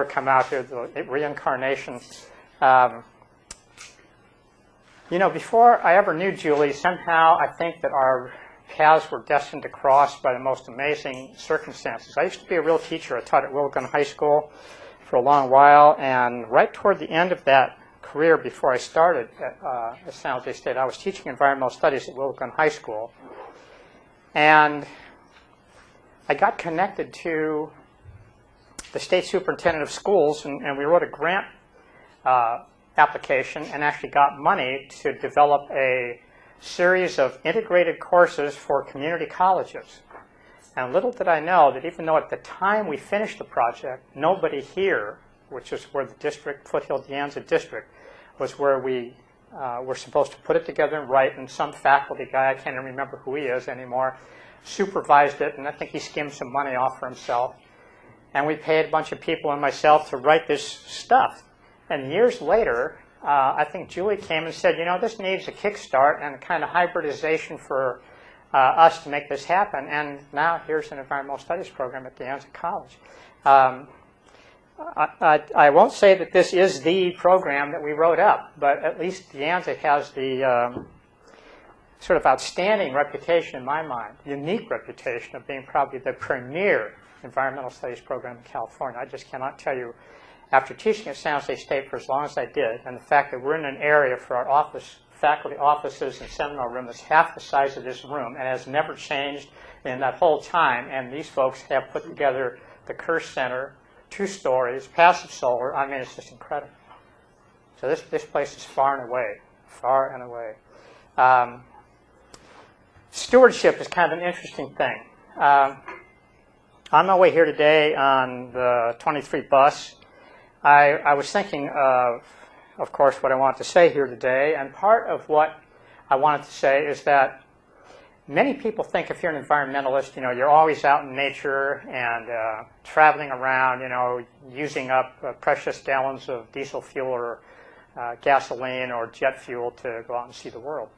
come out here, the reincarnation. You know, before I ever knew Julie, somehow I think that our paths were destined to cross by the most amazing circumstances. I used to be a real teacher. I taught at Willigan High School for a long while, and right toward the end of that career, before I started at San Jose State, I was teaching environmental studies at Willigan High School, and I got connected to the state superintendent of schools, and we wrote a grant application and actually got money to develop a series of integrated courses for community colleges. And little did I know that even though at the time we finished the project, nobody here, which is where the district, Foothill De Anza district, was where we were supposed to put it together and write, and some faculty guy, I can't even remember who he is anymore, supervised it, and I think he skimmed some money off for himself. And we paid a bunch of people and myself to write this stuff. And years later, I think Julie came and said, you know, this needs a kickstart and a kind of hybridization for us to make this happen. And now here's an environmental studies program at De Anza College. I won't say that this is the program that we wrote up, but at least De Anza has the sort of outstanding reputation in my mind, unique reputation of being probably the premier environmental studies program in California. I just cannot tell you, after teaching at San Jose State for as long as I did, and the fact that we're in an area for our office, faculty offices and seminar room that's half the size of this room and has never changed in that whole time, and these folks have put together the Kirsch Center, 2 stories, passive solar. I mean, it's just incredible. So this place is far and away. Stewardship is kind of an interesting thing. On my way here today on the 23 bus, I was thinking of course, what I want to say here today, and part of what I wanted to say is that many people think if you're an environmentalist, you know, you're always out in nature and traveling around, you know, using up precious gallons of diesel fuel or gasoline or jet fuel to go out and see the world.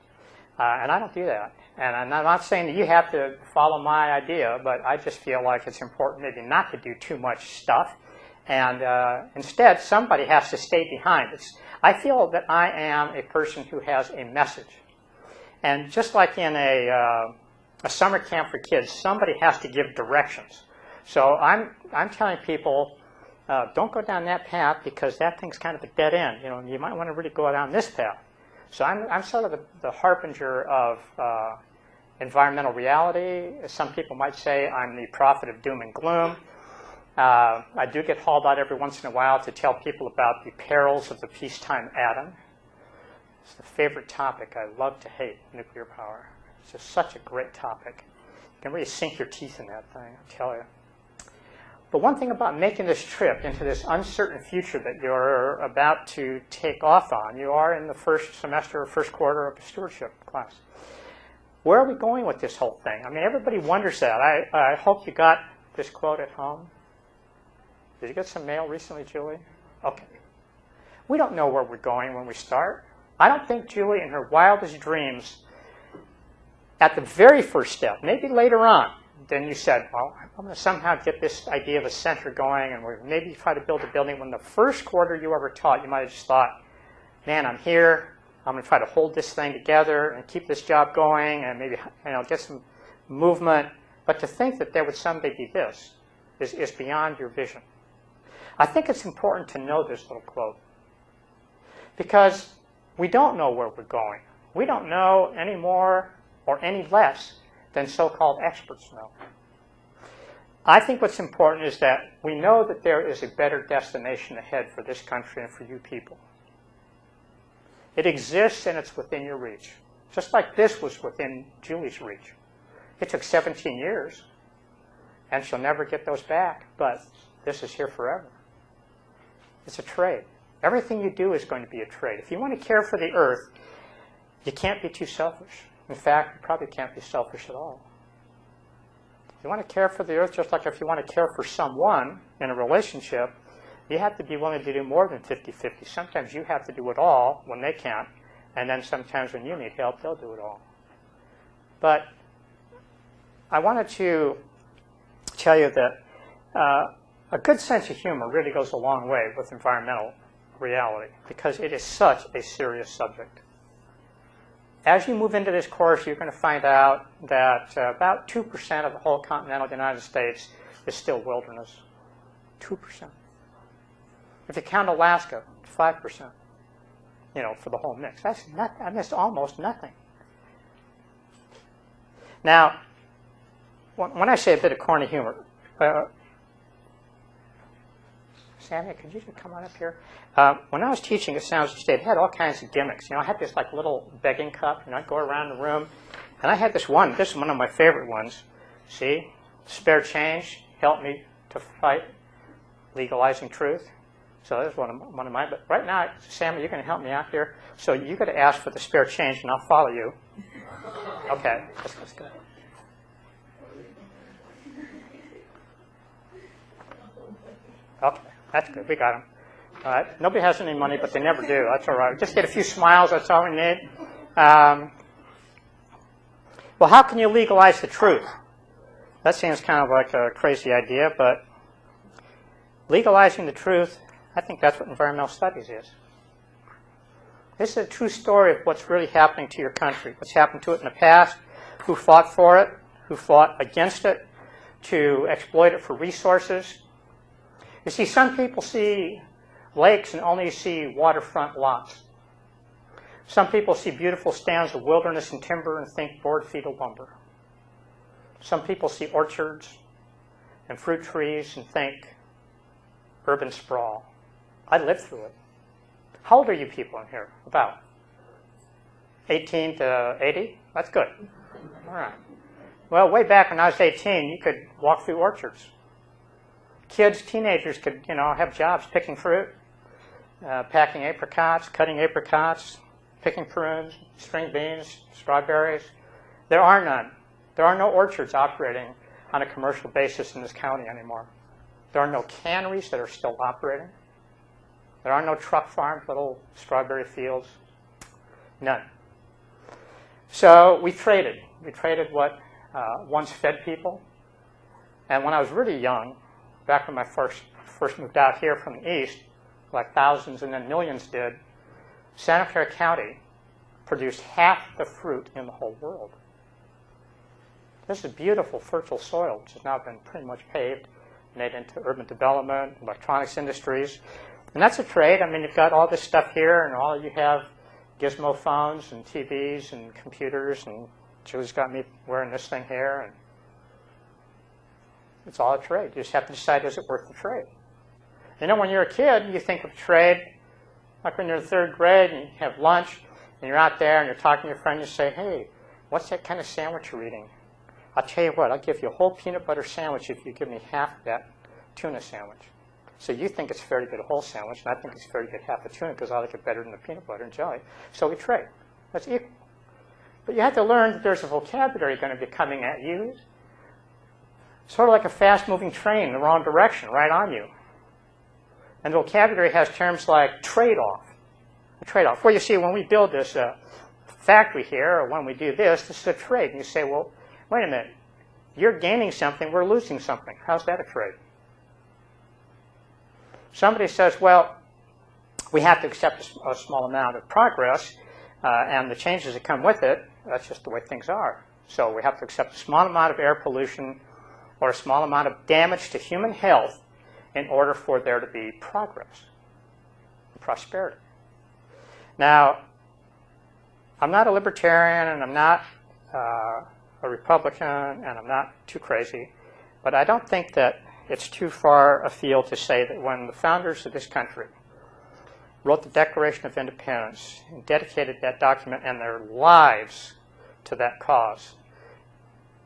And I don't do that. And I'm not saying that you have to follow my idea, but I just feel like it's important maybe not to do too much stuff. And instead, somebody has to stay behind. I feel that I am a person who has a message. And just like in a summer camp for kids, somebody has to give directions. So I'm telling people, don't go down that path because that thing's kind of a dead end. You know, you might want to really go down this path. So I'm sort of the harbinger of environmental reality. Some people might say I'm the prophet of doom and gloom. I do get hauled out every once in a while to tell people about the perils of the peacetime atom. It's the favorite topic I love to hate, nuclear power. It's just such a great topic. You can really sink your teeth in that thing, I tell you. But one thing about making this trip into this uncertain future that you're about to take off on, you are in the first semester or first quarter of a stewardship class. Where are we going with this whole thing? I mean, everybody wonders that. I hope you got this quote at home. Did you get some mail recently, Julie? Okay. We don't know where we're going when we start. I don't think Julie, in her wildest dreams, at the very first step, maybe later on, then you said, well, I'm going to somehow get this idea of a center going, and we'll maybe try to build a building. When the first quarter you ever taught, you might have just thought, man, I'm here. I'm going to try to hold this thing together and keep this job going and maybe, you know, get some movement. But to think that there would someday be this is beyond your vision. I think it's important to know this little quote because we don't know where we're going. We don't know any more or any less than so-called experts know. I think what's important is that we know that there is a better destination ahead for this country and for you people. It exists and it's within your reach, just like this was within Julie's reach. It took 17 years, and she'll never get those back, but this is here forever. It's a trade. Everything you do is going to be a trade. If you want to care for the earth, you can't be too selfish. In fact, you probably can't be selfish at all. If you want to care for the earth, just like if you want to care for someone in a relationship, you have to be willing to do more than 50-50. Sometimes you have to do it all when they can't, and then sometimes when you need help, they'll do it all. But I wanted to tell you that A good sense of humor really goes a long way with environmental reality because it is such a serious subject. As you move into this course, you're going to find out that about 2% of the whole continental United States is still wilderness. 2%. If you count Alaska, 5%. For the whole mix. That's almost nothing. Now, when I say a bit of corny humor, Sammy, could you just come on up here? When I was teaching at San Jose State, I had all kinds of gimmicks. I had this little begging cup, I'd go around the room, and I had this one. This is one of my favorite ones. See, spare change, help me to fight legalizing truth. So that's one of mine. But right now, Sammy, you're going to help me out here. So you got to ask for the spare change, and I'll follow you. Okay, that's good. Okay, that's good. We got them. All right. Nobody has any money, but they never do. That's all right. Just get a few smiles. That's all we need. Well, how can you legalize the truth? That seems kind of like a crazy idea, but legalizing the truth, I think that's what environmental studies is. This is a true story of what's really happening to your country, what's happened to it in the past, who fought for it, who fought against it, to exploit it for resources. You see, some people see lakes and only see waterfront lots. Some people see beautiful stands of wilderness and timber and think board feet of lumber. Some people see orchards and fruit trees and think urban sprawl. I lived through it. How old are you people in here? About 18 to 80? That's good. All right. Well, way back when I was 18, you could walk through orchards. Kids, teenagers could, have jobs picking fruit, packing apricots, cutting apricots, picking prunes, string beans, strawberries. There are none. There are no orchards operating on a commercial basis in this county anymore. There are no canneries that are still operating. There are no truck farms, little strawberry fields. None. So we traded. We traded what once fed people. And when I was really young, back when I first moved out here from the east, like thousands and then millions did, Santa Clara County produced half the fruit in the whole world. This is beautiful, fertile soil, which has now been pretty much paved, made into urban development, electronics industries. And that's a trade. You've got all this stuff here, and all you have gizmo phones and TVs and computers, and Julie's got me wearing this thing here, and it's all a trade. You just have to decide, is it worth the trade? When you're a kid, you think of trade, like when you're in third grade and you have lunch, and you're out there and you're talking to your friend, you say, hey, what's that kind of sandwich you're eating? I'll tell you what, I'll give you a whole peanut butter sandwich if you give me half that tuna sandwich. So you think it's fair to get a whole sandwich, and I think it's fair to get half the tuna because I like it better than the peanut butter and jelly. So we trade. That's equal. But you have to learn that there's a vocabulary going to be coming at you, sort of like a fast-moving train in the wrong direction, right on you. And the vocabulary has terms like trade-off. A trade-off. Well, you see, when we build this factory here, or when we do this is a trade. And you say, well, wait a minute. You're gaining something, we're losing something. How's that a trade? Somebody says, well, we have to accept a small amount of progress, and the changes that come with it, that's just the way things are. So we have to accept a small amount of air pollution or a small amount of damage to human health in order for there to be progress and prosperity. Now, I'm not a libertarian, and I'm not a Republican, and I'm not too crazy, but I don't think that it's too far afield to say that when the founders of this country wrote the Declaration of Independence and dedicated that document and their lives to that cause,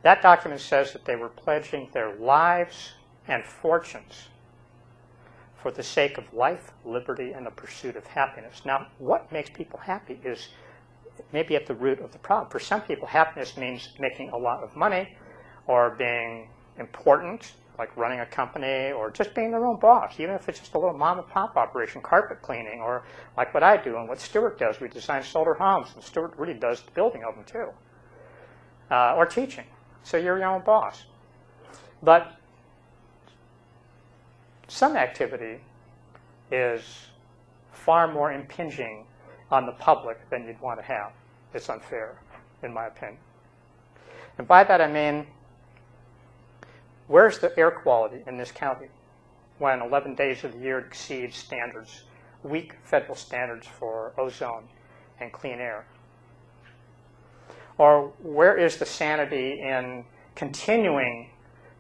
that document says that they were pledging their lives and fortunes for the sake of life, liberty, and the pursuit of happiness. Now, what makes people happy is maybe at the root of the problem. For some people, happiness means making a lot of money or being important, like running a company, or just being their own boss, even if it's just a little mom-and-pop operation, carpet cleaning, or like what I do and what Stuart does. We design solar homes, and Stuart really does the building of them too. Or teaching. So you're your own boss. But some activity is far more impinging on the public than you'd want to have. It's unfair, in my opinion. And by that I mean, where's the air quality in this county when 11 days of the year exceeds standards, weak federal standards for ozone and clean air? Or where is the sanity in continuing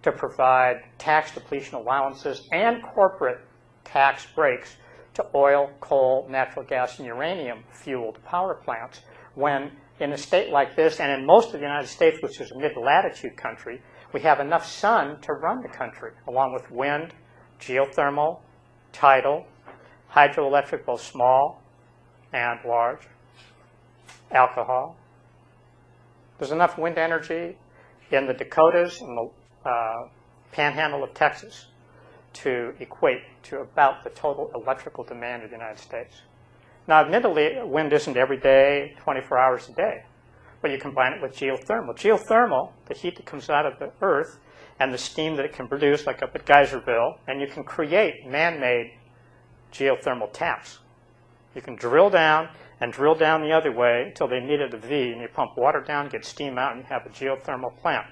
to provide tax depletion allowances and corporate tax breaks to oil, coal, natural gas, and uranium-fueled power plants when in a state like this, and in most of the United States, which is a mid-latitude country, we have enough sun to run the country, along with wind, geothermal, tidal, hydroelectric, both small and large, alcohol. There's enough wind energy in the Dakotas and the panhandle of Texas to equate to about the total electrical demand of the United States. Now, admittedly, wind isn't every day, 24 hours a day, but you combine it with geothermal. Geothermal, the heat that comes out of the earth and the steam that it can produce, like up at Geyserville, and you can create man-made geothermal taps. You can drill down and drill down the other way until they needed a V, and you pump water down, get steam out, and you have a geothermal plant.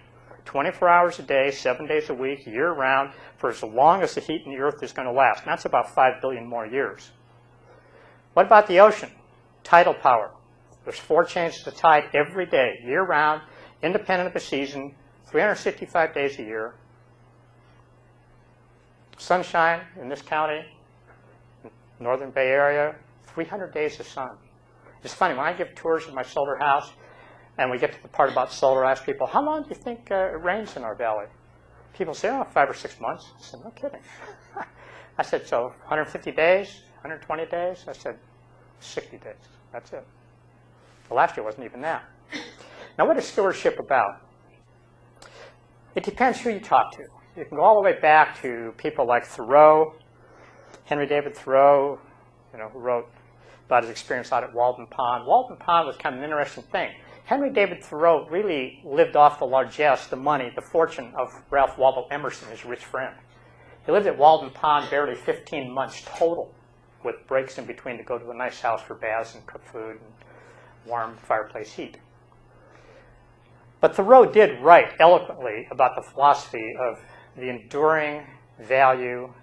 24 hours a day, 7 days a week, year-round, for as long as the heat in the earth is going to last. And that's about 5 billion more years. What about the ocean? Tidal power. There's 4 changes of tide every day, year-round, independent of the season, 365 days a year. Sunshine in this county, Northern Bay Area, 300 days of sun. It's funny, when I give tours of my solar house, and we get to the part about solar, I ask people, how long do you think it rains in our valley? People say, oh, 5 or 6 months. I said, no kidding. I said, so 150 days, 120 days? I said, 60 days. That's it. Well, last year wasn't even that. Now, what is stewardship about? It depends who you talk to. You can go all the way back to people like Thoreau, Henry David Thoreau, who wrote about his experience out at Walden Pond. Walden Pond was kind of an interesting thing. Henry David Thoreau really lived off the largesse, the money, the fortune of Ralph Waldo Emerson, his rich friend. He lived at Walden Pond barely 15 months total, with breaks in between to go to a nice house for baths and cook food and warm fireplace heat. But Thoreau did write eloquently about the philosophy of the enduring value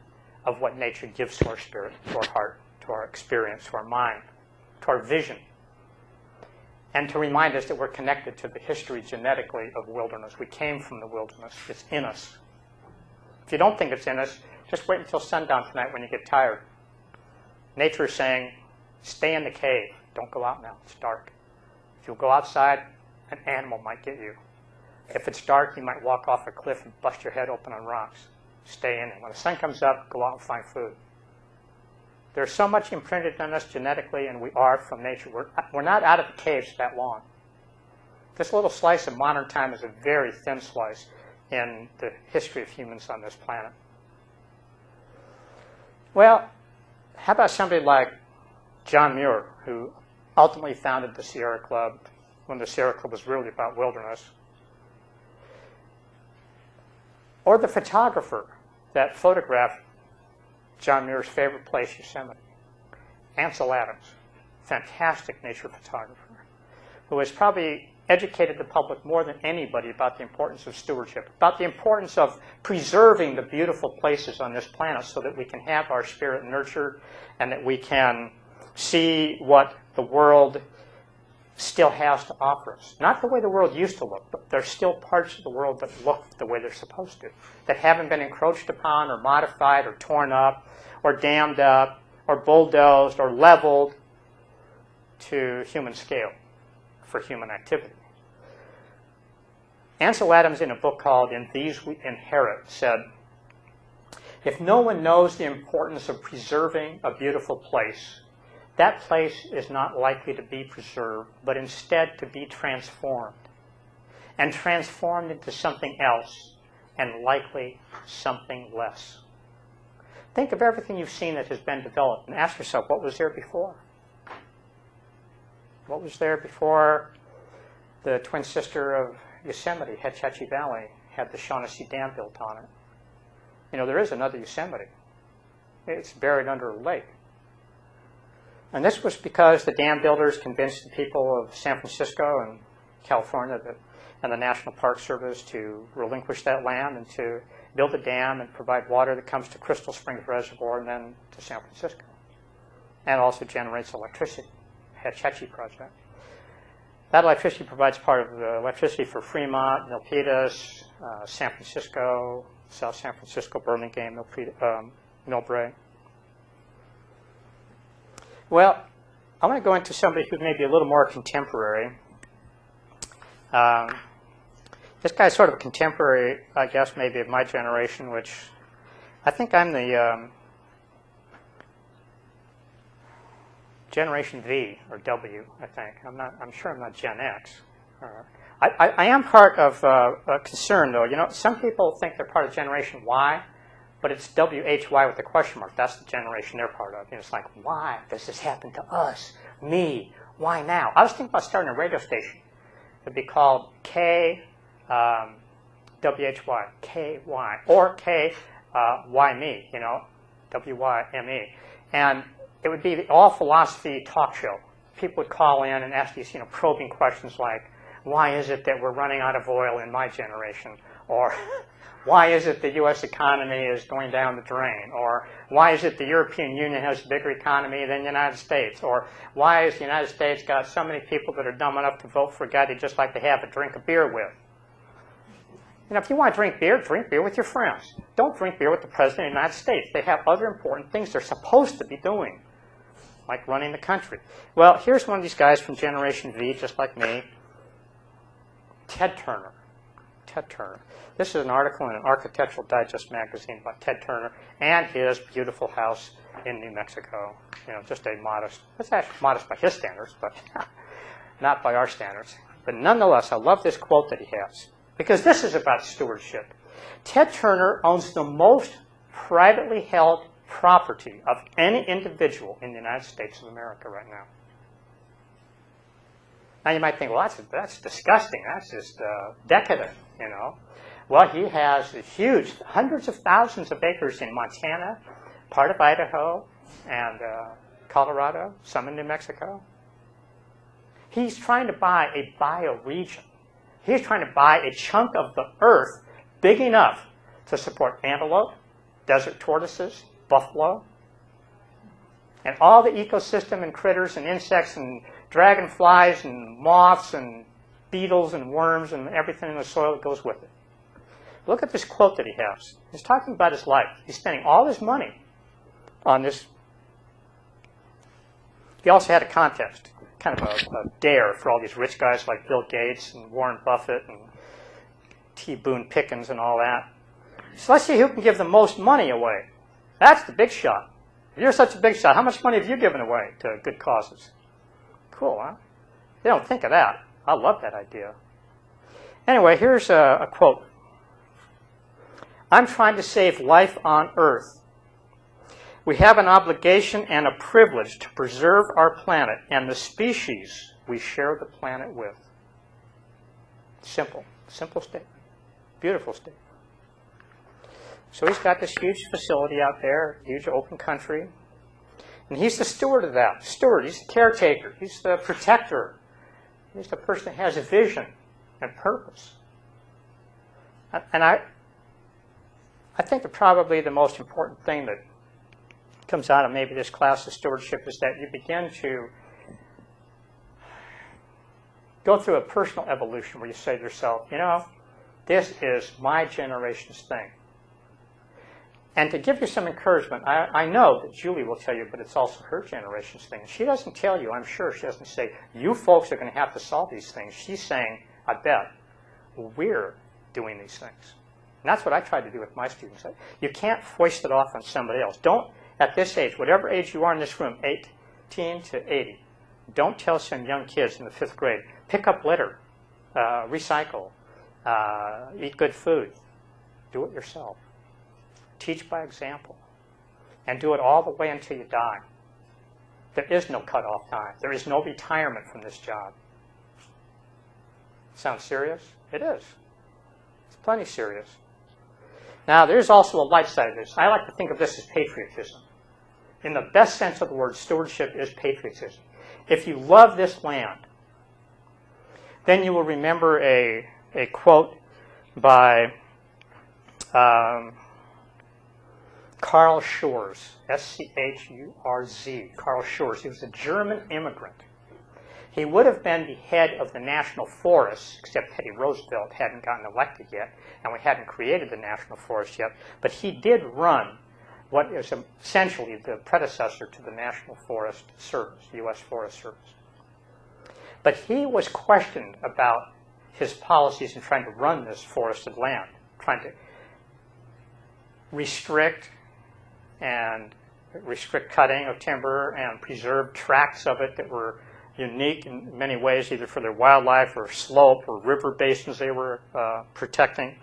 of what nature gives to our spirit, to our heart, to our experience, to our mind, to our vision, and to remind us that we're connected to the history genetically of wilderness. We came from the wilderness. It's in us. If you don't think it's in us, just wait until sundown tonight when you get tired. Nature is saying, stay in the cave. Don't go out now. It's dark. If you go outside, an animal might get you. If it's dark, you might walk off a cliff and bust your head open on rocks. Stay in it. When the sun comes up, go out and find food. There's so much imprinted on us genetically, and we are from nature. We're not out of the caves that long. This little slice of modern time is a very thin slice in the history of humans on this planet. Well, how about somebody like John Muir, who ultimately founded the Sierra Club when the Sierra Club was really about wilderness? Or the photographer that photographed John Muir's favorite place, Yosemite. Ansel Adams, fantastic nature photographer, who has probably educated the public more than anybody about the importance of stewardship, about the importance of preserving the beautiful places on this planet so that we can have our spirit nurtured and that we can see what the world still has to offer us. Not the way the world used to look, but there's still parts of the world that look the way they're supposed to, that haven't been encroached upon or modified or torn up or dammed up or bulldozed or leveled to human scale for human activity. Ansel Adams, in a book called In These We Inherit, said, if no one knows the importance of preserving a beautiful place, that place is not likely to be preserved, but instead to be transformed, and transformed into something else, and likely something less. Think of everything you've seen that has been developed, and ask yourself, what was there before? What was there before the twin sister of Yosemite, Hetch Hetchy Valley, had the Shaughnessy Dam built on it? There is another Yosemite. It's buried under a lake. And this was because the dam builders convinced the people of San Francisco and California and the National Park Service to relinquish that land and to build a dam and provide water that comes to Crystal Springs Reservoir and then to San Francisco. And also generates electricity, Hetchy project. That electricity provides part of the electricity for Fremont, Milpitas, San Francisco, South San Francisco, Burlingame, Millbrae. Well, I want to go into somebody who's maybe a little more contemporary. This guy's sort of a contemporary, I guess, maybe of my generation, which I think I'm the Generation V or W, I think. I'm sure I'm not Gen X. I am part of a concern, though. You know, some people think they're part of Generation Y, but it's WHY with a question mark. That's the generation they're part of. You know, it's like, why does this happen to us? Me? Why now? I was thinking about starting a radio station. It'd be called WHY, KY, or Why Me, you know, WYME. And it would be the all-philosophy talk show. People would call in and ask these, you know, probing questions like, why is it that we're running out of oil in my generation? Or why is it the U.S. economy is going down the drain? Or why is it the European Union has a bigger economy than the United States? Or why has the United States got so many people that are dumb enough to vote for a guy they just like to have a drink of beer with? You know, if you want to drink beer with your friends. Don't drink beer with the President of the United States. They have other important things they're supposed to be doing, like running the country. Well, here's one of these guys from Generation V, just like me, Ted Turner. Ted Turner. This is an article in an Architectural Digest magazine about Ted Turner and his beautiful house in New Mexico. You know, just a modest, it's actually modest by his standards, but not by our standards. But nonetheless, I love this quote that he has, because this is about stewardship. Ted Turner owns the most privately held property of any individual in the United States of America right now. Now you might think, well, that's disgusting. That's just decadent, you know. Well, he has huge, hundreds of thousands of acres in Montana, part of Idaho, and Colorado, some in New Mexico. He's trying to buy a bioregion. He's trying to buy a chunk of the earth big enough to support antelope, desert tortoises, buffalo, and all the ecosystem and critters and insects and dragonflies and moths and beetles and worms and everything in the soil that goes with it. Look at this quote that he has. He's talking about his life. He's spending all his money on this. He also had a contest, kind of a dare for all these rich guys like Bill Gates and Warren Buffett and T. Boone Pickens and all that. So let's see who can give the most money away. That's the big shot. If you're such a big shot, how much money have you given away to good causes? Cool, huh? They don't think of that. I love that idea. Anyway, here's a quote. I'm trying to save life on Earth. We have an obligation and a privilege to preserve our planet and the species we share the planet with. Simple. Simple statement. Beautiful statement. So he's got this huge facility out there, huge open country. And he's the steward of that. Steward, he's the caretaker. He's the protector. He's the person that has a vision and purpose. And I think that probably the most important thing that comes out of maybe this class of stewardship is that you begin to go through a personal evolution where you say to yourself, you know, this is my generation's thing. And to give you some encouragement, I know that Julie will tell you, but it's also her generation's thing. She doesn't tell you, I'm sure, she doesn't say, you folks are going to have to solve these things. She's saying, I bet, we're doing these things. And that's what I try to do with my students. You can't foist it off on somebody else. Don't, at this age, whatever age you are in this room, 18 to 80, don't tell some young kids in the 5th grade, pick up litter, recycle, eat good food. Do it yourself. Teach by example. And do it all the way until you die. There is no cutoff time. There is no retirement from this job. Sounds serious? It is. It's plenty serious. Now, there's also a light side of this. I like to think of this as patriotism. in the best sense of the word, stewardship is patriotism. If you love this land, then you will remember a quote by Karl Schurz, S-C-H-U-R-Z, Karl Schurz. He was a German immigrant. He would have been the head of the National Forests, except Teddy Roosevelt hadn't gotten elected yet, and we hadn't created the National Forest yet. But he did run what is essentially the predecessor to the National Forest Service, U.S. Forest Service. But he was questioned about his policies in trying to run this forested land, trying to restrict cutting of timber and preserve tracts of it that were unique in many ways, either for their wildlife or slope or river basins they were protecting.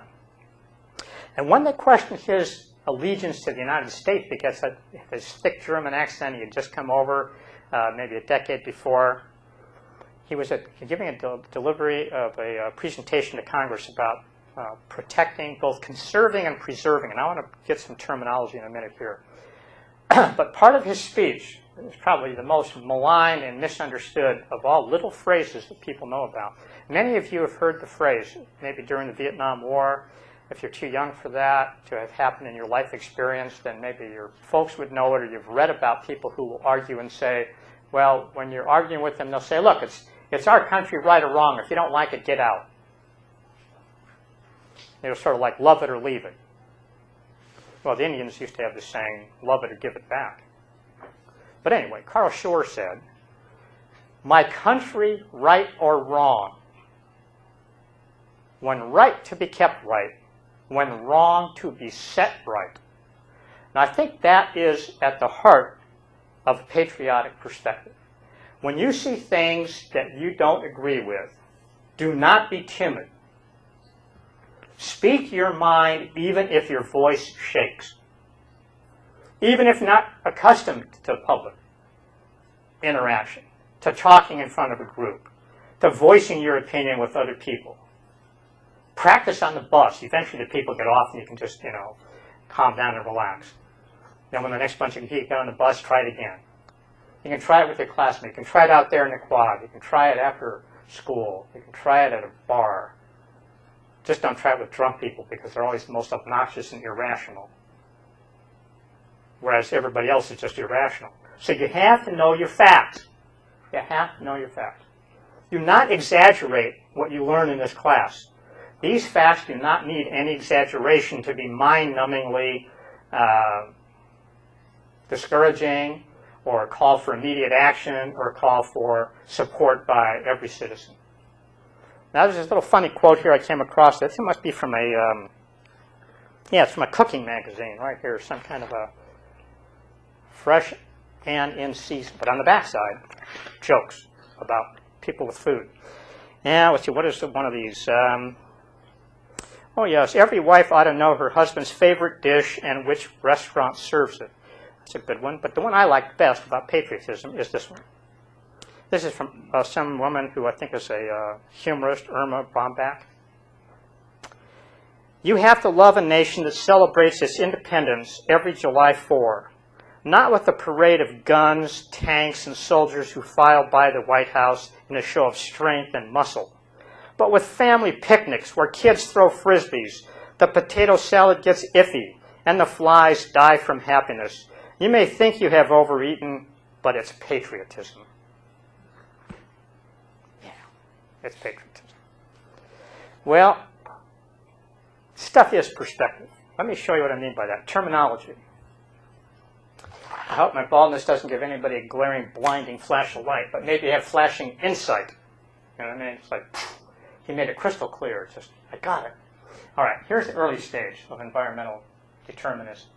And when they questioned his allegiance to the United States, because of his thick German accent, he had just come over maybe a decade before, he was giving a delivery of a presentation to Congress about protecting, both conserving and preserving. And I want to get some terminology in a minute here. But part of his speech is probably the most maligned and misunderstood of all little phrases that people know about. Many of you have heard the phrase, maybe during the Vietnam War. If you're too young for that to have happened in your life experience, then maybe your folks would know it, or you've read about people who will argue and say, well, when you're arguing with them, they'll say, look, it's our country, right or wrong. If you don't like it, get out. It was sort of like love it or leave it. Well, the Indians used to have this saying, love it or give it back. But anyway, Karl Schurz said, my country, right or wrong, when right to be kept right, when wrong to be set right. And I think that is at the heart of a patriotic perspective. When you see things that you don't agree with, do not be timid. Speak your mind even if your voice shakes. Even if not accustomed to public interaction, to talking in front of a group, to voicing your opinion with other people. Practice on the bus. Eventually the people get off and you can just, calm down and relax. Then when the next bunch of people get on the bus, try it again. You can try it with your classmates. You can try it out there in the quad. You can try it after school. You can try it at a bar. Just don't try it with drunk people because they're always the most obnoxious and irrational. Whereas everybody else is just irrational. So you have to know your facts. You have to know your facts. Do not exaggerate what you learn in this class. These facts do not need any exaggeration to be mind-numbingly discouraging or call for immediate action or call for support by every citizen. Now there's this little funny quote here I came across. It must be from it's from a cooking magazine right here, some kind of a fresh and in season. But on the backside, jokes about people with food. Now, let's see, what is one of these? Oh yes, every wife ought to know her husband's favorite dish and which restaurant serves it. That's a good one. But the one I like best about patriotism is this one. This is from some woman who I think is a humorist, Irma Bombach. You have to love a nation that celebrates its independence every July 4, not with a parade of guns, tanks, and soldiers who file by the White House in a show of strength and muscle, but with family picnics where kids throw frisbees, the potato salad gets iffy, and the flies die from happiness. You may think you have overeaten, but it's patriotism. Yeah, it's patriotism. Well, stuff is perspective. Let me show you what I mean by that. Terminology. I hope my baldness doesn't give anybody a glaring, blinding flash of light, but maybe you have flashing insight. You know what I mean? It's like, he made it crystal clear. It's just, I got it. All right, here's the early stage of environmental determinism.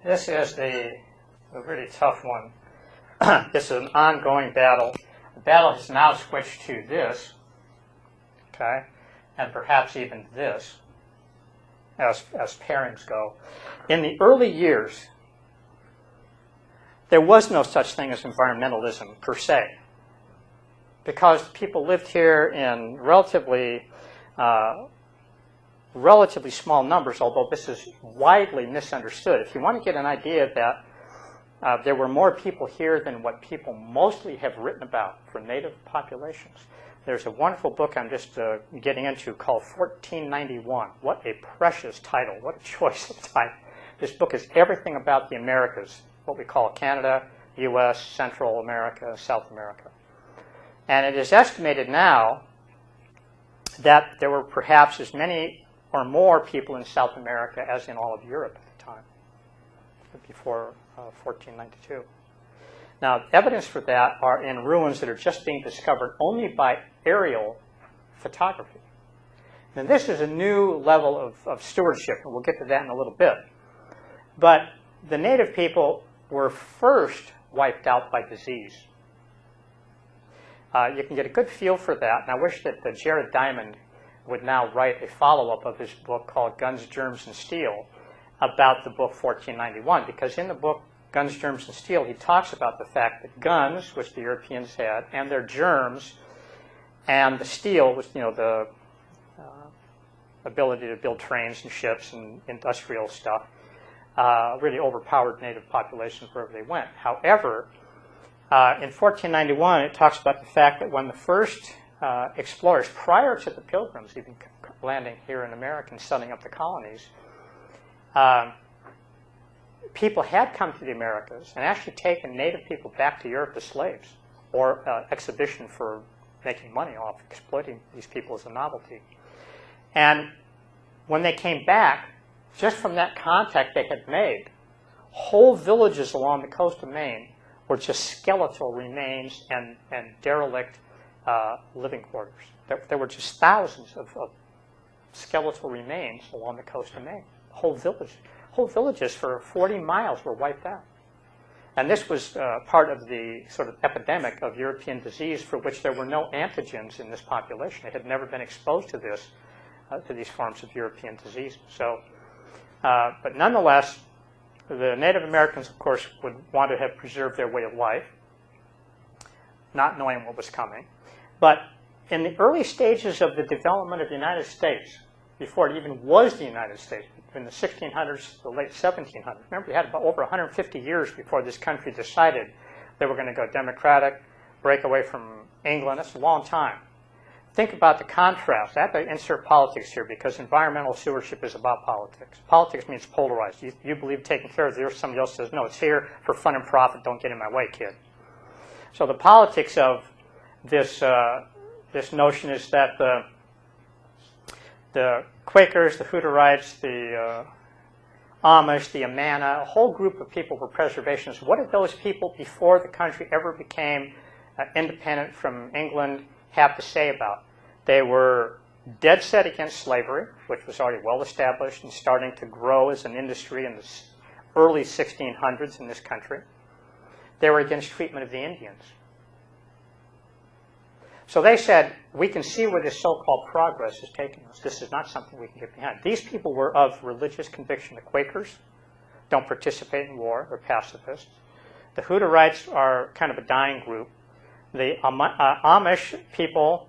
This is a really tough one. This is an ongoing battle. The battle has now switched to this, okay, and perhaps even this, as pairings go. In the early years, there was no such thing as environmentalism per se, because people lived here in relatively small numbers, although this is widely misunderstood. If you want to get an idea that there were more people here than what people mostly have written about for native populations, there's a wonderful book I'm just getting into called 1491. What a precious title. What a choice of title. This book is everything about the Americas, what we call Canada, U.S., Central America, South America. And it is estimated now that there were perhaps as many or more people in South America as in all of Europe at the time, before 1492. Now, evidence for that are in ruins that are just being discovered only by aerial photography. And this is a new level of stewardship, and we'll get to that in a little bit. But the native people were first wiped out by disease. You can get a good feel for that, and I wish that Jared Diamond would now write a follow-up of his book called Guns, Germs, and Steel about the book 1491, because in the book Guns, Germs, and Steel, he talks about the fact that guns, which the Europeans had, and their germs, and the steel, which, the ability to build trains and ships and industrial stuff, really overpowered native populations wherever they went. However, in 1491, it talks about the fact that when the first explorers, prior to the Pilgrims even landing here in America and setting up the colonies, people had come to the Americas and actually taken native people back to Europe as slaves, or exhibition for making money off exploiting these people as a novelty. And when they came back, just from that contact they had made, whole villages along the coast of Maine were just skeletal remains and derelict living quarters. There were just thousands of skeletal remains along the coast of Maine. Whole villages for 40 miles were wiped out. And this was part of the sort of epidemic of European disease for which there were no antigens in this population. They had never been exposed to this, to these forms of European disease. So, but nonetheless, the Native Americans, of course, would want to have preserved their way of life, not knowing what was coming. But in the early stages of the development of the United States, before it even was the United States, in the 1600s, the late 1700s, remember, we had about over 150 years before this country decided they were going to go democratic, break away from England. That's a long time. Think about the contrast. I have to insert politics here because environmental stewardship is about politics. Politics means polarized. You believe taking care of the earth, somebody else says, no, it's here for fun and profit. Don't get in my way, kid. So the politics of this, this notion is that the Quakers, the Hutterites, the Amish, the Amana, a whole group of people were preservationists. What did those people, before the country ever became independent from England, have to say about? They were dead set against slavery, which was already well established and starting to grow as an industry in the early 1600s in this country. They were against treatment of the Indians. So they said, we can see where this so-called progress is taking us. This is not something we can get behind. These people were of religious conviction. The Quakers don't participate in war. They're pacifists. The Hutterites are kind of a dying group. The Amish people,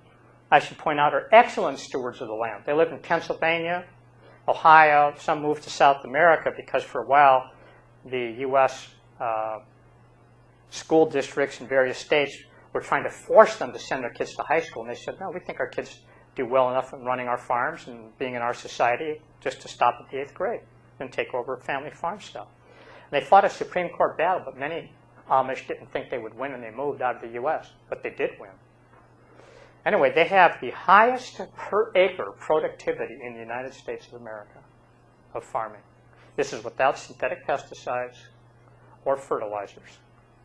I should point out, are excellent stewards of the land. They live in Pennsylvania, Ohio. Some moved to South America because for a while the U.S. School districts in various states were trying to force them to send their kids to high school. And they said, no, we think our kids do well enough in running our farms and being in our society just to stop at the 8th grade and take over family farm stuff. And they fought a Supreme Court battle, but many Amish didn't think they would win, and they moved out of the U.S., but they did win. Anyway, they have the highest per acre productivity in the United States of America of farming. This is without synthetic pesticides or fertilizers.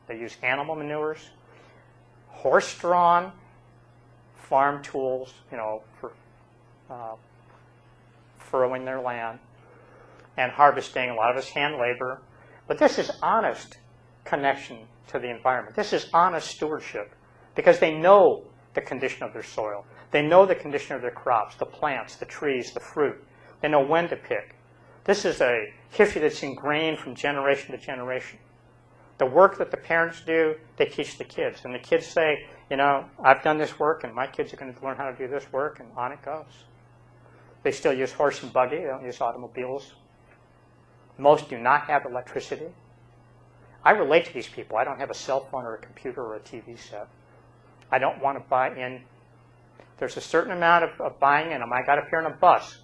They use animal manures, horse-drawn farm tools, for furrowing their land and harvesting. A lot of it's hand labor. But this is honest connection to the environment. This is honest stewardship because they know the condition of their soil. They know the condition of their crops, the plants, the trees, the fruit. They know when to pick. This is a history that's ingrained from generation to generation. The work that the parents do, they teach the kids. And the kids say, you know, I've done this work and my kids are going to learn how to do this work, and on it goes. They still use horse and buggy. They don't use automobiles. Most do not have electricity. I relate to these people. I don't have a cell phone or a computer or a TV set. I don't want to buy in. There's a certain amount of buying in them. I got up here on a bus.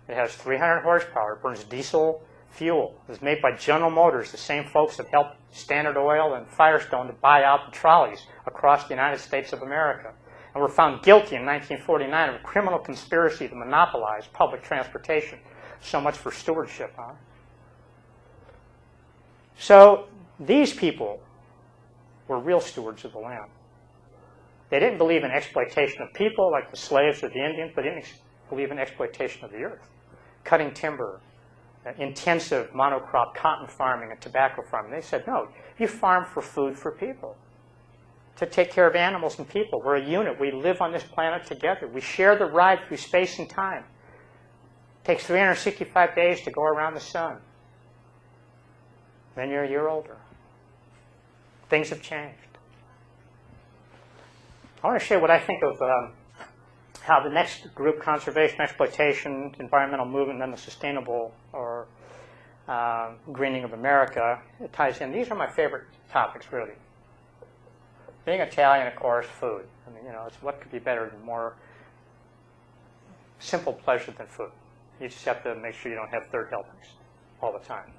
It has 300 horsepower. It burns diesel fuel. It was made by General Motors, the same folks that helped Standard Oil and Firestone to buy out the trolleys across the United States of America. And were found guilty in 1949 of a criminal conspiracy to monopolize public transportation. So much for stewardship, huh? So these people were real stewards of the land. They didn't believe in exploitation of people like the slaves or the Indians, but they didn't believe in exploitation of the earth. Cutting timber, intensive monocrop cotton farming and tobacco farming. They said, no, you farm for food for people, to take care of animals and people. We're a unit. We live on this planet together. We share the ride through space and time. It takes 365 days to go around the sun. Then you're a year older. Things have changed. I want to show you what I think of how the next group, conservation, exploitation, environmental movement, and then the sustainable or greening of America, it ties in. These are my favorite topics, really. Being Italian, of course, food. I mean, you know, it's what could be better than more simple pleasure than food. You just have to make sure you don't have third helpings all the time.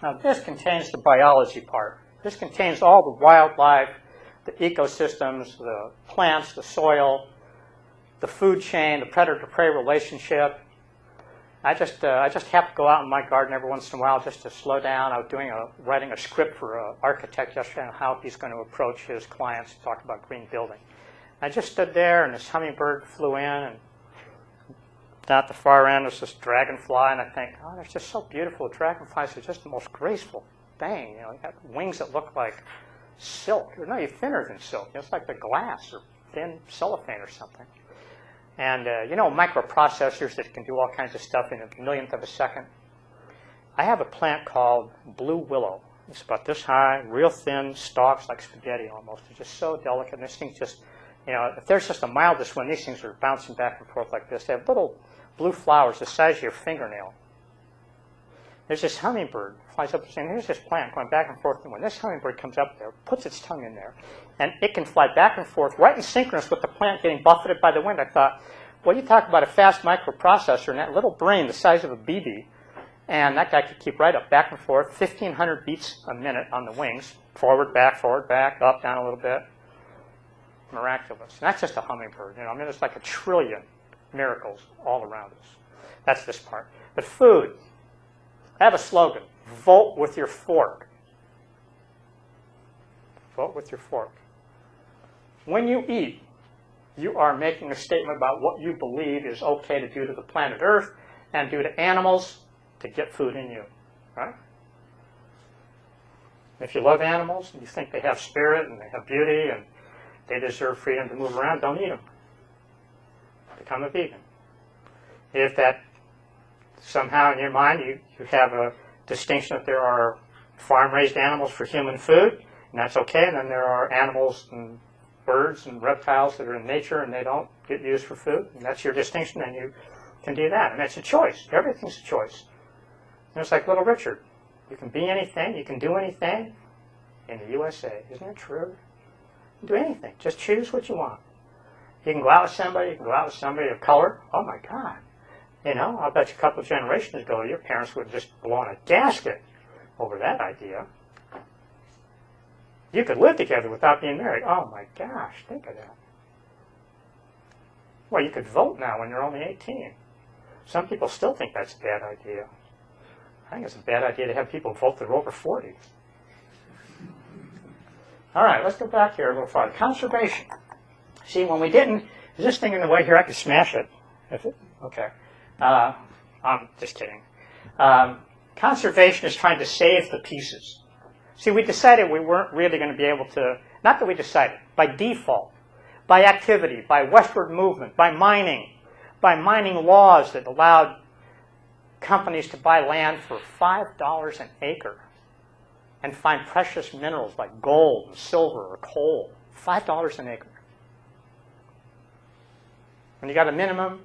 Now this contains the biology part. This contains all the wildlife, the ecosystems, the plants, the soil, the food chain, the predator-prey relationship. I just have to go out in my garden every once in a while just to slow down. I was writing a script for an architect yesterday on how he's going to approach his clients to talk about green building. I just stood there, and this hummingbird flew in, and down at the far end was this dragonfly, and I think, oh, they're just so beautiful. Dragonflies are just the most graceful thing. You know, you got wings that look like silk. Or no, you're thinner than silk. It's like the glass or thin cellophane or something. And you know, microprocessors that can do all kinds of stuff in a millionth of a second. I have a plant called blue willow. It's about this high, real thin stalks like spaghetti almost. They're just so delicate. And this thing's just, you know, if there's just a mildest wind, these things are bouncing back and forth like this. They have little blue flowers the size of your fingernail. There's this hummingbird flies up and here's this plant going back and forth. And when this hummingbird comes up there, puts its tongue in there, and it can fly back and forth right in synchronous with the plant getting buffeted by the wind. I thought, well, you talk about a fast microprocessor and that little brain the size of a BB, and that guy could keep right up, back and forth, 1,500 beats a minute on the wings, forward, back, up, down a little bit. Miraculous. And that's just a hummingbird. You know, I mean, there's like a trillion miracles all around us. That's this part. But food. I have a slogan. Vote with your fork. Vote with your fork. When you eat, you are making a statement about what you believe is okay to do to the planet Earth and do to animals to get food in you. Right? If you love animals and you think they have spirit and they have beauty and they deserve freedom to move around, don't eat them. Become a vegan. If that somehow in your mind you have a distinction that there are farm-raised animals for human food, and that's okay, and then there are animals and birds and reptiles that are in nature and they don't get used for food, and that's your distinction, and you can do that. And that's a choice. Everything's a choice. And it's like Little Richard. You can be anything, you can do anything in the USA. Isn't it true? You can do anything. Just choose what you want. You can go out with somebody, you can go out with somebody of color. Oh my God. You know, I'll bet you a couple of generations ago, your parents would have just blown a gasket over that idea. You could live together without being married. Oh my gosh, think of that. Well, you could vote now when you're only 18. Some people still think that's a bad idea. I think it's a bad idea to have people vote that are over 40. All right, let's go back here a little farther. Conservation. See, when we didn't, is this thing in the way here? I could smash it. Okay. I'm just kidding. Conservation is trying to save the pieces. See, we decided we weren't really going to be able to, not that we decided, by default, by activity, by westward movement, by mining laws that allowed companies to buy land for $5 an acre and find precious minerals like gold and silver or coal. $5 an acre. When you got a minimum,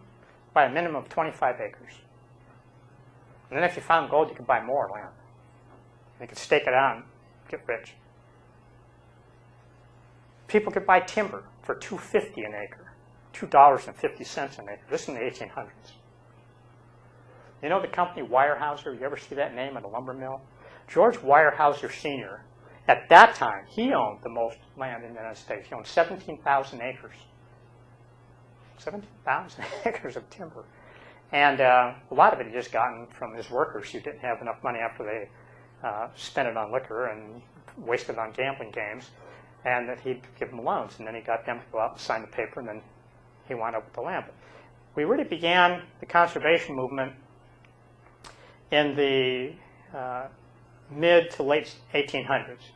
buy a minimum of 25 acres. And then if you found gold, you could buy more land. You could stake it out and get rich. People could buy timber for $2.50 an acre, $2.50 an acre. This is in the 1800s. You know the company Weyerhaeuser? You ever see that name at a lumber mill? George Weyerhaeuser Sr., at that time, he owned the most land in the United States. He owned 17,000 acres. 17,000 acres of timber. And a lot of it he just gotten from his workers who didn't have enough money after they spent it on liquor and wasted it on gambling games, and that he'd give them loans. And then he got them to go out and sign the paper, and then he wound up with the land. But we really began the conservation movement in the mid to late 1800s.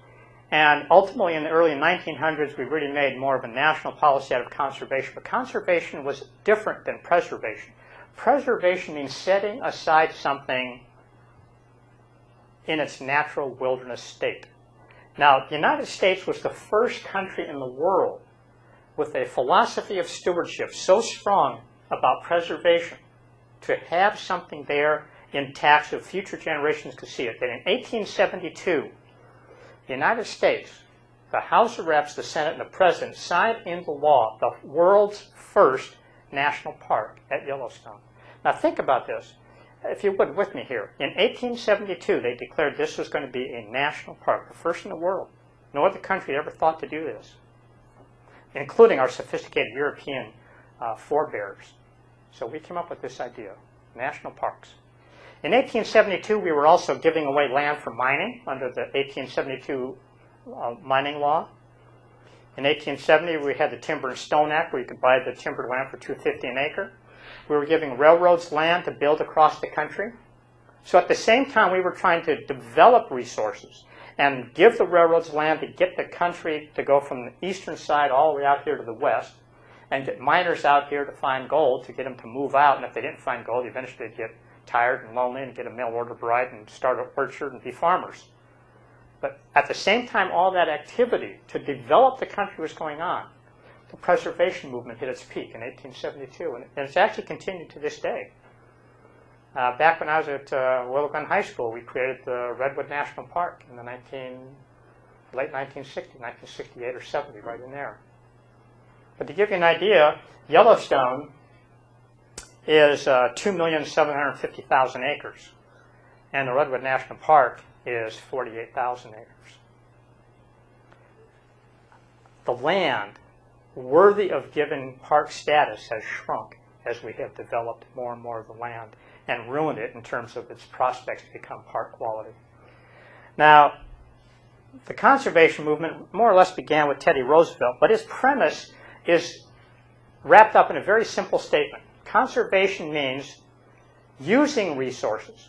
And ultimately, in the early 1900s, we really made more of a national policy out of conservation. But conservation was different than preservation. Preservation means setting aside something in its natural wilderness state. Now, the United States was the first country in the world with a philosophy of stewardship so strong about preservation to have something there intact so future generations could see it. That in 1872, the United States, the House of Reps, the Senate, and the President signed into law the world's first national park at Yellowstone. Now think about this, if you would, with me here. In 1872, they declared this was going to be a national park, the first in the world. No other country ever thought to do this, including our sophisticated European forebears. So we came up with this idea, national parks. In 1872, we were also giving away land for mining under the 1872 mining law. In 1870, we had the Timber and Stone Act, where you could buy the timbered land for $2.50 an acre. We were giving railroads land to build across the country. So at the same time, we were trying to develop resources and give the railroads land to get the country to go from the eastern side all the way out here to the west, and get miners out here to find gold, to get them to move out. And if they didn't find gold, eventually they'd get tired and lonely and get a mail order bride and start an orchard and be farmers. But at the same time, all that activity to develop the country was going on. The preservation movement hit its peak in 1872, and it's actually continued to this day. Back when I was at Willow Glen High School, we created the Redwood National Park in the late 1960s, 1968 or 70, right in there. But to give you an idea, Yellowstone is 2,750,000 acres, and the Redwood National Park is 48,000 acres. The land worthy of given park status has shrunk as we have developed more and more of the land and ruined it in terms of its prospects to become park quality. Now, the conservation movement more or less began with Teddy Roosevelt, but its premise is wrapped up in a very simple statement. Conservation means using resources.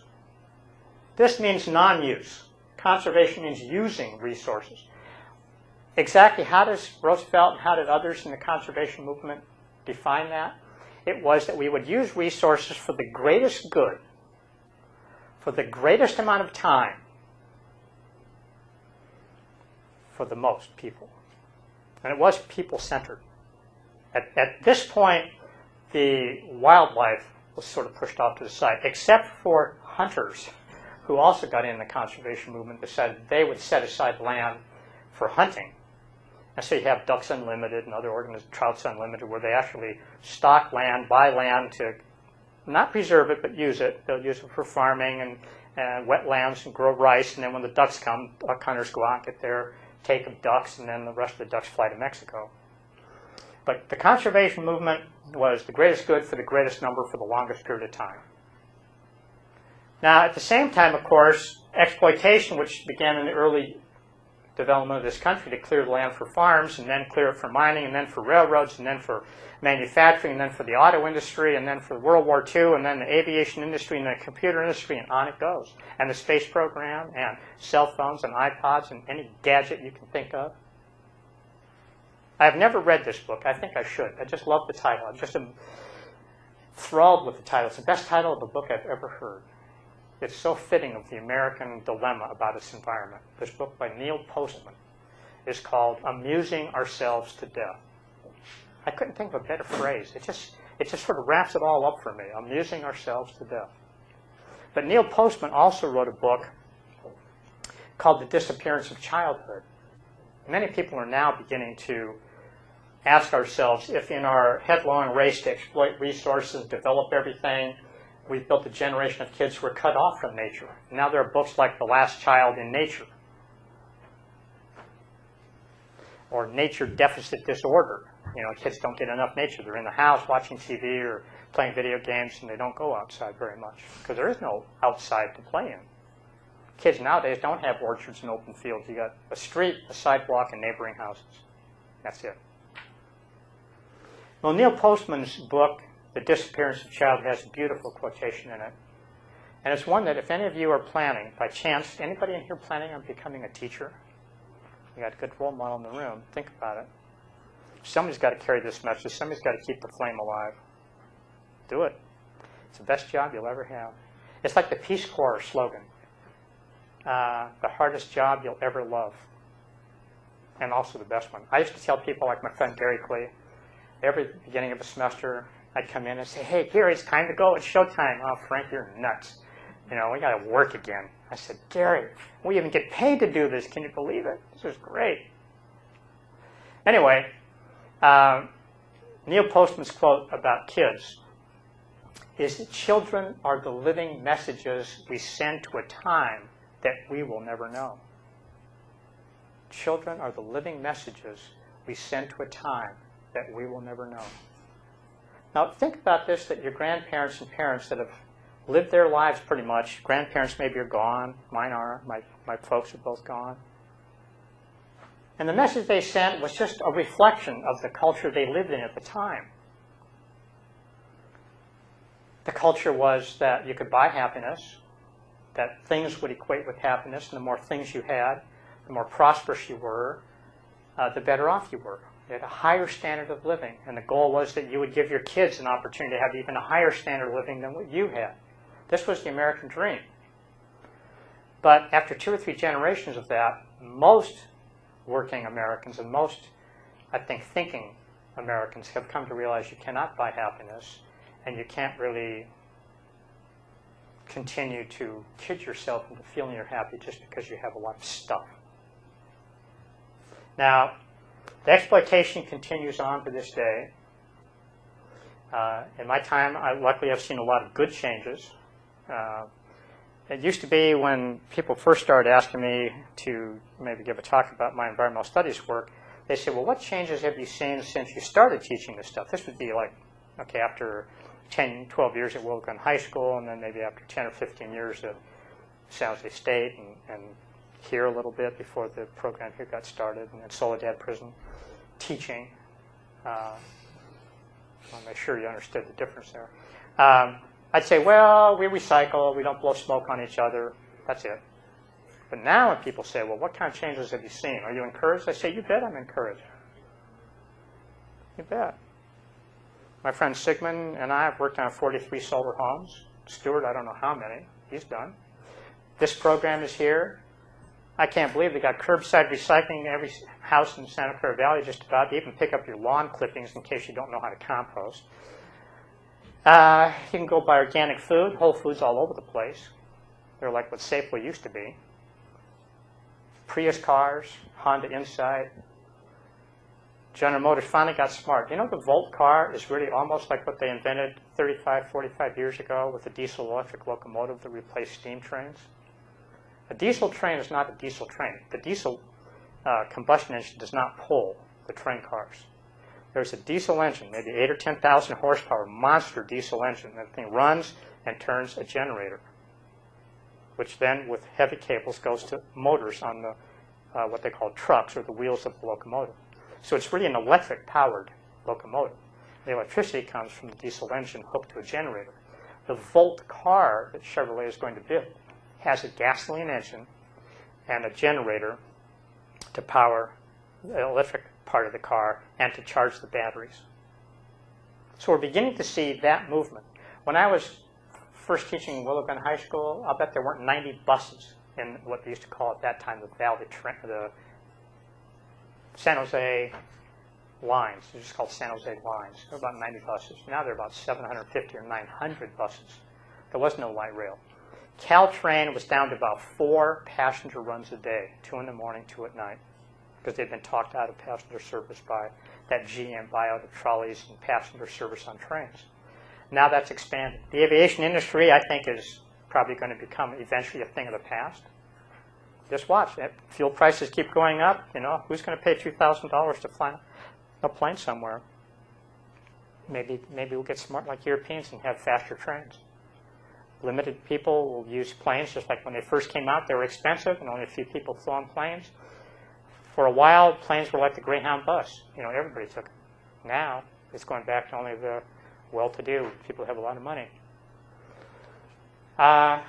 This means non-use. Conservation means using resources. Exactly how does Roosevelt and how did others in the conservation movement define that? It was that we would use resources for the greatest good, for the greatest amount of time, for the most people. And it was people-centered. At this point, the wildlife was sort of pushed off to the side, except for hunters, who also got in the conservation movement, decided they would set aside land for hunting. And so you have Ducks Unlimited and other organizations, Trouts Unlimited, where they actually stock land, buy land to not preserve it, but use it. They'll use it for farming and wetlands and grow rice. And then when the ducks come, duck hunters go out and get their take of ducks, and then the rest of the ducks fly to Mexico. But the conservation movement was the greatest good for the greatest number for the longest period of time. Now, at the same time, of course, exploitation, which began in the early development of this country to clear the land for farms, and then clear it for mining, and then for railroads, and then for manufacturing, and then for the auto industry, and then for World War II, and then the aviation industry, and the computer industry, and on it goes. And the space program, and cell phones, and iPods, and any gadget you can think of. I've never read this book. I think I should. I just love the title. I'm just enthralled with the title. It's the best title of a book I've ever heard. It's so fitting of the American dilemma about its environment. This book by Neil Postman is called Amusing Ourselves to Death. I couldn't think of a better phrase. It just sort of wraps it all up for me, amusing ourselves to death. But Neil Postman also wrote a book called The Disappearance of Childhood. Many people are now beginning to ask ourselves if in our headlong race to exploit resources, develop everything, we've built a generation of kids who are cut off from nature. Now there are books like The Last Child in Nature, or Nature Deficit Disorder. You know, kids don't get enough nature. They're in the house watching TV or playing video games, and they don't go outside very much because there is no outside to play in. Kids nowadays don't have orchards and open fields. You got a street, a sidewalk, and neighboring houses. That's it. Well, Neil Postman's book, The Disappearance of Childhood, has a beautiful quotation in it. And it's one that if any of you are planning, by chance, anybody in here planning on becoming a teacher? You got a good role model in the room. Think about it. Somebody's got to carry this message. Somebody's got to keep the flame alive. Do it. It's the best job you'll ever have. It's like the Peace Corps slogan. The hardest job you'll ever love. And also the best one. I used to tell people, like my friend Gary Clee, every beginning of a semester, I'd come in and say, hey, Gary, it's time to go. It's showtime. Oh, Frank, you're nuts. You know, we got to work again. I said, Gary, we even get paid to do this. Can you believe it? This is great. Anyway, Neil Postman's quote about kids is that children are the living messages we send to a time that we will never know. Children are the living messages we send to a time that we will never know. Now think about this, that your grandparents and parents that have lived their lives pretty much, grandparents maybe are gone, mine are, my folks are both gone. And the message they sent was just a reflection of the culture they lived in at the time. The culture was that you could buy happiness, that things would equate with happiness, and the more things you had, the more prosperous you were, the better off you were. You had a higher standard of living, and the goal was that you would give your kids an opportunity to have even a higher standard of living than what you had. This was the American dream. But after 2 or 3 generations of that, most working Americans and most, I think, thinking Americans have come to realize you cannot buy happiness, and you can't really continue to kid yourself into feeling you're happy just because you have a lot of stuff. Now, the exploitation continues on to this day. In my time, luckily I've seen a lot of good changes. It used to be when people first started asking me to maybe give a talk about my environmental studies work, they said, well, what changes have you seen since you started teaching this stuff? This would be like, okay, after 10, 12 years at Wilkin High School, and then maybe after 10 or 15 years at San Jose State, and here a little bit before the program here got started, and at Soledad Prison, teaching. I'll make sure you understood the difference there. I'd say, well, we recycle, we don't blow smoke on each other, that's it. But now when people say, well, what kind of changes have you seen? Are you encouraged? I say, you bet I'm encouraged. You bet. My friend Sigmund and I have worked on 43 solar homes. Stuart, I don't know how many. He's done. This program is here. I can't believe they got curbside recycling in every house in the Santa Clara Valley just about. They even pick up your lawn clippings in case you don't know how to compost. You can go buy organic food, Whole Foods all over the place. They're like what Safeway used to be. Prius cars, Honda Insight. General Motors finally got smart. You know, the Volt car is really almost like what they invented 35, 45 years ago with the diesel-electric locomotive that replaced steam trains. A diesel train is not a diesel train. The diesel combustion engine does not pull the train cars. there's a diesel engine, maybe 8 or 10,000 horsepower, monster diesel engine. That thing runs and turns a generator, which then, with heavy cables, goes to motors on the what they call trucks, or the wheels of the locomotive. So it's really an electric-powered locomotive. The electricity comes from the diesel engine hooked to a generator. The Volt car that Chevrolet is going to build has a gasoline engine and a generator to power the electric part of the car and to charge the batteries. So we're beginning to see that movement. When I was first teaching in Willow Bend High School, I'll bet there weren't 90 buses in what they used to call at that time the San Jose lines. They're just called San Jose lines. There were about 90 buses. Now there are about 750 or 900 buses. There was no light rail. Caltrain was down to about 4 passenger runs a day, 2 in the morning, 2 at night, because they'd been talked out of passenger service by that GM buyout of trolleys and passenger service on trains. Now that's expanded. The aviation industry, I think, is probably going to become eventually a thing of the past. Just watch. Fuel prices keep going up. You know, who's going to pay $2,000 to fly a plane somewhere? Maybe we'll get smart like Europeans and have faster trains. Limited people will use planes, just like when they first came out, they were expensive and only a few people flew on planes. For a while, planes were like the Greyhound bus. You know, everybody took them. Now, it's going back to only the well-to-do, people who have a lot of money. I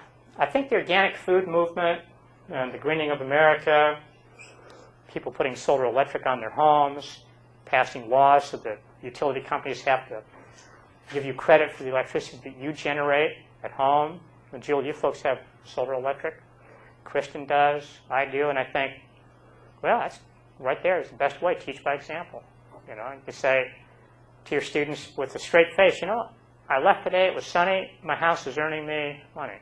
think the organic food movement and the greening of America, people putting solar electric on their homes, passing laws so that utility companies have to give you credit for the electricity that you generate at home. And Jill, you folks have solar electric. Kristen does. I do. And I think, well, that's right there is the best way. Teach by example. You know, you say to your students with a straight face, you know, I left today, it was sunny, my house is earning me money.